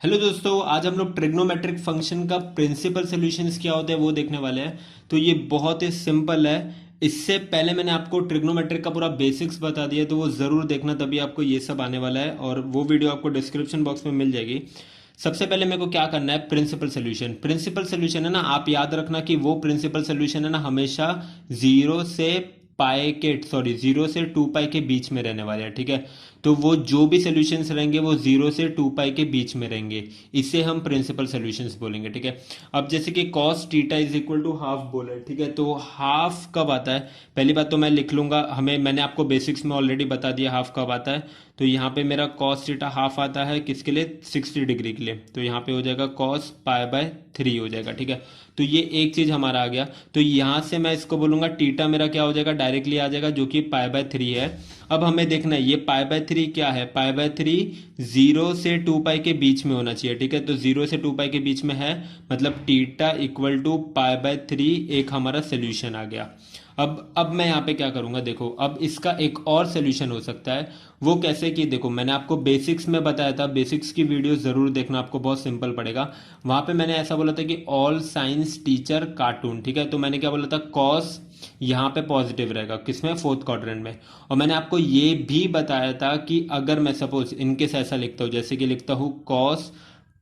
Hello दोस्तों, आज हम लोग ट्रिग्नोमेट्रिक फंक्शन का प्रिंसिपल सॉल्यूशंस क्या होते हैं वो देखने वाले हैं। तो ये बहुत ही सिंपल है। इससे पहले मैंने आपको ट्रिग्नोमेट्रिक का पूरा बेसिक्स बता दिया, तो वो ज़रूर देखना, तभी आपको ये सब आने वाला है और वो वीडियो आपको डिस्क्रिप्शन बॉक्स में मिल जाएगी। सबसे पहले मेरे को क्या करना है, प्रिंसिपल सॉल्यूशन। प्रिंसिपल सॉल्यूशन है ना, आप याद रखना कि वो प्रिंसिपल सॉल्यूशन है ना, हमेशा जीरो से जीरो से टू पाई के बीच में रहने वाले हैं, ठीक है। तो वो जो भी सॉल्यूशंस रहेंगे वो जीरो से टू पाई के बीच में रहेंगे। इसे हम प्रिंसिपल सॉल्यूशंस बोलेंगे, ठीक है। अब जैसे कि cos theta is equal to half बोला है, ठीक है। तो हाफ कब आता है, पहली बात तो मैं लिख लूंगा, मैंने आपको बेसिक्स में ऑलरेडी बता दिया हाफ कब आता है। तो यहाँ पे मेरा कॉस थीटा हाफ आता है किसके लिए, 60 डिग्री के लिए। तो यहाँ पे हो जाएगा कॉस पाई बाय 3 हो जाएगा, ठीक है। तो ये एक चीज हमारा आ गया। तो यहाँ से मैं इसको बोलूंगा टीटा मेरा क्या हो जाएगा, डायरेक्टली आ जाएगा, जो कि पाई बाय 3 है। अब हमें देखना है ये पाई बाय 3 क्या है, पाई बाय 3 जीरो से टू पाई के बीच में होना चाहिए, ठीक है। तो जीरो से टू पाई के बीच में है, मतलब theta equal to pi by 3 एक हमारा सोल्यूशन आ गया। अब मैं यहाँ पे क्या करूंगा, देखो अब इसका एक और सोल्यूशन हो सकता है। वो कैसे कि देखो, मैंने आपको बेसिक्स में बताया था, बेसिक्स की वीडियो जरूर देखना, आपको बहुत सिंपल पड़ेगा। वहां पे मैंने ऐसा बोला था कि ऑल साइंस टीचर कार्टून, ठीक है। तो मैंने क्या बोला था, कॉस यहाँ पे पॉजिटिव रहेगा किसमें, फोर्थ क्वाड्रेंट में। और मैंने आपको ये भी बताया था कि अगर मैं सपोज इनकेस ऐसा लिखता हूँ, जैसे कि लिखता हूँ cos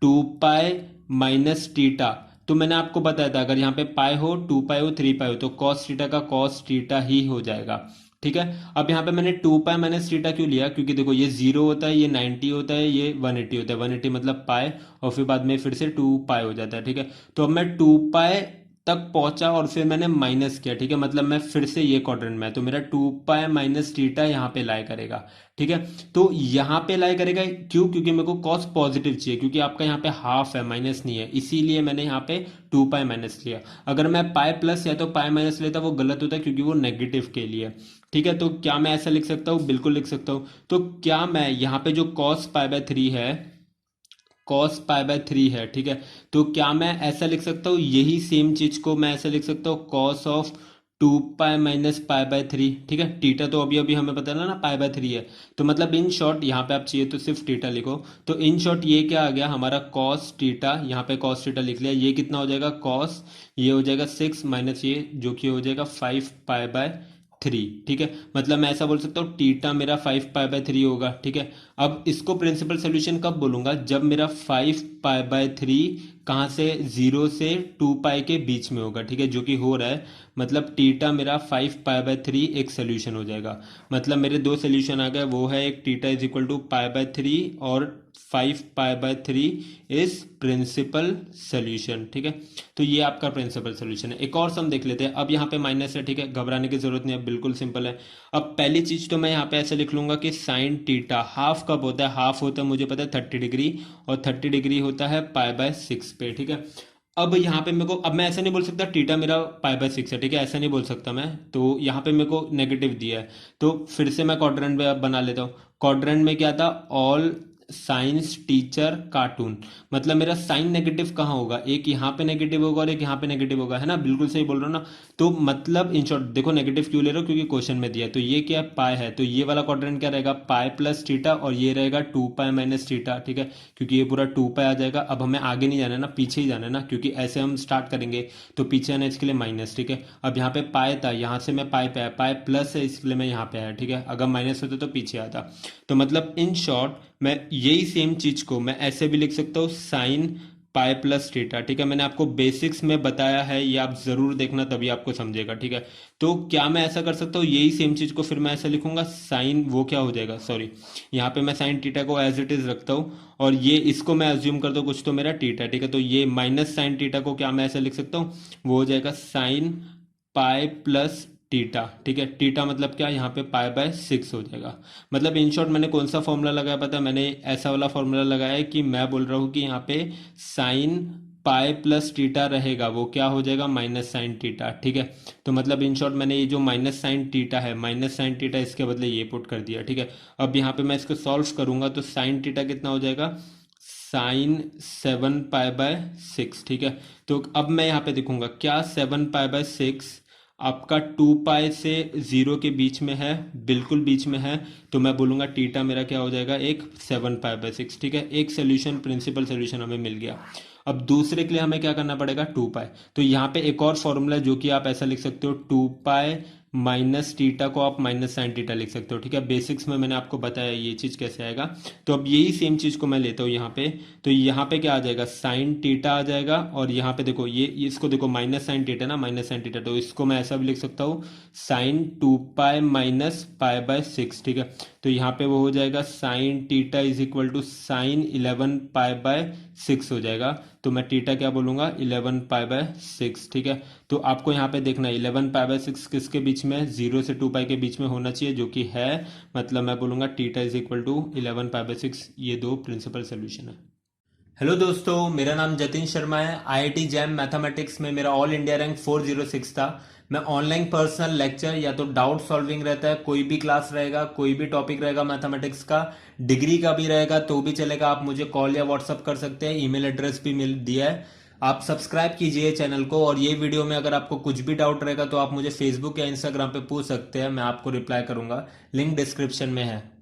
two pi minus theta, तो मैंने आपको बताया था अगर यहाँ पे पाई हो, टू पाई हो, थ्री पाई हो, तो कॉस थीटा का कॉस थीटा ही हो जाएगा, ठीक है। अब यहाँ पे मैंने टू पाई माइनस थीटा क्यों लिया, क्योंकि देखो ये जीरो होता है, ये 90 होता है, ये 180 होता है, 180 मतलब पाई, और फिर बाद में फिर से टू पाई हो जाता है, ठीक है। तो अब मैं टू पाई तक पहुंचा और फिर मैंने माइनस किया, ठीक है, मतलब मैं फिर से ये क्वाड्रेंट में, तो मेरा टू पाई माइनस थीटा यहाँ पे लाई करेगा, ठीक है। तो यहाँ पे लाई करेगा क्यों, क्योंकि मेरे को कॉस पॉजिटिव चाहिए, क्योंकि आपका यहाँ पे हाफ है, माइनस नहीं है, इसीलिए मैंने यहाँ पे टू पाई माइनस लिया। अगर मैं पाई प्लस या तो पाई माइनस लेता वो गलत होता, क्योंकि वो नेगेटिव के लिए, ठीक है। तो क्या मैं ऐसा लिख सकता हूँ, बिल्कुल लिख सकता हूँ। तो क्या मैं यहाँ पे जो कॉस पाई बाय 3 है, कॉस पाई बाय 3 है, ठीक है। तो क्या मैं ऐसा लिख सकता हूँ, यही सेम चीज को मैं ऐसा लिख सकता हूँ, cos of two pi minus pi by 3, ठीक है। टीटा तो अभी अभी हमें पता ना पाई बाय 3 है। तो मतलब इन शॉर्ट यहाँ पे आप चाहिए तो सिर्फ टीटा लिखो। तो इन शॉर्ट ये क्या आ गया हमारा, कॉस टीटा, यहाँ पे कॉस टीटा लिख लिया, ये कितना हो जाएगा कॉस, ये हो जाएगा 6 माइनस ये जो कि हो जाएगा 5 पाई बाय 3, ठीक है। मतलब मैं ऐसा बोल सकता हूँ टीटा मेरा 5 पाई बाय 3 होगा, ठीक है। अब इसको प्रिंसिपल सोल्यूशन कब बोलूंगा, जब मेरा 5 पाई बाय 3 कहाँ से, जीरो से टू पाई के बीच में होगा, ठीक है, जो कि हो रहा है। मतलब टीटा मेरा 5 पाई बाय 3 एक सोल्यूशन हो जाएगा। मतलब मेरे दो सोल्यूशन आ गए, वो है एक theta is equal to pi by 3 और 5 pi by 3 is principal solution, ठीक है। तो ये आपका प्रिंसिपल सोल्यूशन है। एक और सम देख लेते हैं। अब यहाँ पे माइनस है, ठीक है, घबराने की जरूरत नहीं है, बिल्कुल सिंपल है। अब पहली चीज तो मैं यहाँ पे ऐसे लिख लूंगा कि साइन टीटा हाफ कब होता है, हाफ होता है मुझे पता है 30 डिग्री, और 30 डिग्री होता है पाई बाय 6 पे, ठीक है। अब यहाँ पे मेरे को, अब मैं ऐसा नहीं बोल सकता टीटा मेरा पाई बाय 6 है, ठीक है, ऐसा नहीं बोल सकता मैं। तो यहाँ पे मेरे को नेगेटिव दिया है, तो फिर से मैं क्वाड्रेंट में बना लेता हूँ। क्वाड्रेंट में क्या था, ऑल साइंस टीचर कार्टून, मतलब मेरा साइन नेगेटिव कहाँ होगा, एक यहाँ पे नेगेटिव होगा और एक यहाँ पे नेगेटिव होगा, है ना, बिल्कुल सही बोल रहा हूँ ना। तो मतलब इन शॉर्ट देखो, नेगेटिव क्यों ले रहा हूँ, क्योंकि क्वेश्चन में दिया है। तो ये क्या पाई है, तो ये वाला क्वाड्रेंट क्या रहेगा, पाई प्लस थीटा, और ये रहेगा टू पाई माइनस थीटा, ठीक है, क्योंकि ये पूरा टू पाई आ जाएगा। अब हमें आगे नहीं जाना है ना, पीछे ही जाना है ना, क्योंकि ऐसे हम स्टार्ट करेंगे तो पीछे आना है, इसके लिए माइनस, ठीक है। अब यहाँ पे पाई था, यहाँ से मैं पाई पे आया, पाई प्लस है इसलिए मैं यहाँ पे आया, ठीक है। अगर माइनस होता तो पीछे आता। तो मतलब इन शॉर्ट मैं यही सेम चीज को मैं ऐसे भी लिख सकता हूँ, साइन पाई प्लस थीटा, ठीक है। मैंने आपको बेसिक्स में बताया है, ये आप जरूर देखना, तभी आपको समझेगा, ठीक है। तो क्या मैं ऐसा कर सकता हूँ, यही सेम चीज को फिर मैं ऐसा लिखूंगा, साइन वो क्या हो जाएगा, सॉरी, यहाँ पे मैं साइन टीटा को एज इट इज रखता हूँ, और ये इसको मैं अज्यूम करता हूँ कुछ तो मेरा टीटा, ठीक है। तो ये माइनस साइन टीटा को क्या मैं ऐसे लिख सकता हूँ, वो हो जाएगा साइन पाई प्लस टीटा, ठीक है। टीटा मतलब क्या, यहाँ पे पाई बाय 6 हो जाएगा। मतलब इन शॉर्ट मैंने कौन सा फॉर्मूला लगाया पता है, मैंने ऐसा वाला फॉर्मूला लगाया है कि मैं बोल रहा हूँ कि यहाँ पे साइन पाई प्लस टीटा रहेगा, वो क्या हो जाएगा, माइनस साइन टीटा, ठीक है। तो मतलब इन शॉर्ट मैंने ये जो माइनस साइन टीटा है, माइनस साइन टीटा, इसके बदले ये पुट कर दिया, ठीक है। अब यहाँ पे मैं इसको सॉल्व करूंगा तो साइन टीटा कितना हो जाएगा, साइन 7 पाई बाय 6, ठीक है। तो अब मैं यहाँ पे देखूंगा क्या 7 पाई बाय 6 आपका 2 पाई से 0 के बीच में है, बिल्कुल बीच में है, तो मैं बोलूँगा टीटा मेरा क्या हो जाएगा, एक 7 पाई/6। ठीक है, एक सोल्यूशन, प्रिंसिपल सोल्यूशन हमें मिल गया। अब दूसरे के लिए हमें क्या करना पड़ेगा, 2 पाई। तो यहाँ पे एक और फॉर्मूला है जो कि आप ऐसा लिख सकते हो, 2 पाई माइनस टीटा को आप माइनस साइन टीटा लिख सकते हो। ठीक है, बेसिक्स में मैंने आपको बताया ये चीज़ कैसे आएगा। तो अब यही सेम चीज़ को मैं लेता हूँ यहाँ पे, तो यहाँ पे क्या आ जाएगा, साइन टीटा आ जाएगा, और यहाँ पे देखो ये इसको देखो माइनस साइन टीटा ना, माइनस साइन टीटा, तो इसको मैं ऐसा भी लिख सकता हूँ, साइन 2 पाई माइनस पाई/6। ठीक है, तो यहाँ पे वो हो जाएगा sine theta is equal to sine 11 पाई/6 हो जाएगा। तो मैं टीटा क्या बोलूँगा, 11 पाई/6। ठीक है, तो आपको यहाँ पे देखना है 11 पाई/6 किसके बीच में, 0 से 2 पाई के बीच में होना चाहिए, जो कि है, मतलब मैं बोलूँगा टीटा इज इक्वल टू 11 पाई/6। ये दो प्रिंसिपल सोल्यूशन है। हेलो दोस्तों, मेरा नाम जतिन शर्मा है। आईआईटी जैम मैथमेटिक्स में मेरा ऑल इंडिया रैंक 406 था। मैं ऑनलाइन पर्सनल लेक्चर या तो डाउट सॉल्विंग रहता है, कोई भी क्लास रहेगा, कोई भी टॉपिक रहेगा मैथमेटिक्स का, डिग्री का भी रहेगा तो भी चलेगा, आप मुझे कॉल या व्हाट्सअप कर सकते हैं। ईमेल एड्रेस भी मिल दिया है। आप सब्सक्राइब कीजिए चैनल को, और ये वीडियो में अगर आपको कुछ भी डाउट रहेगा तो आप मुझे फेसबुक या इंस्टाग्राम पे पूछ सकते हैं, मैं आपको रिप्लाई करूंगा। लिंक डिस्क्रिप्शन में है।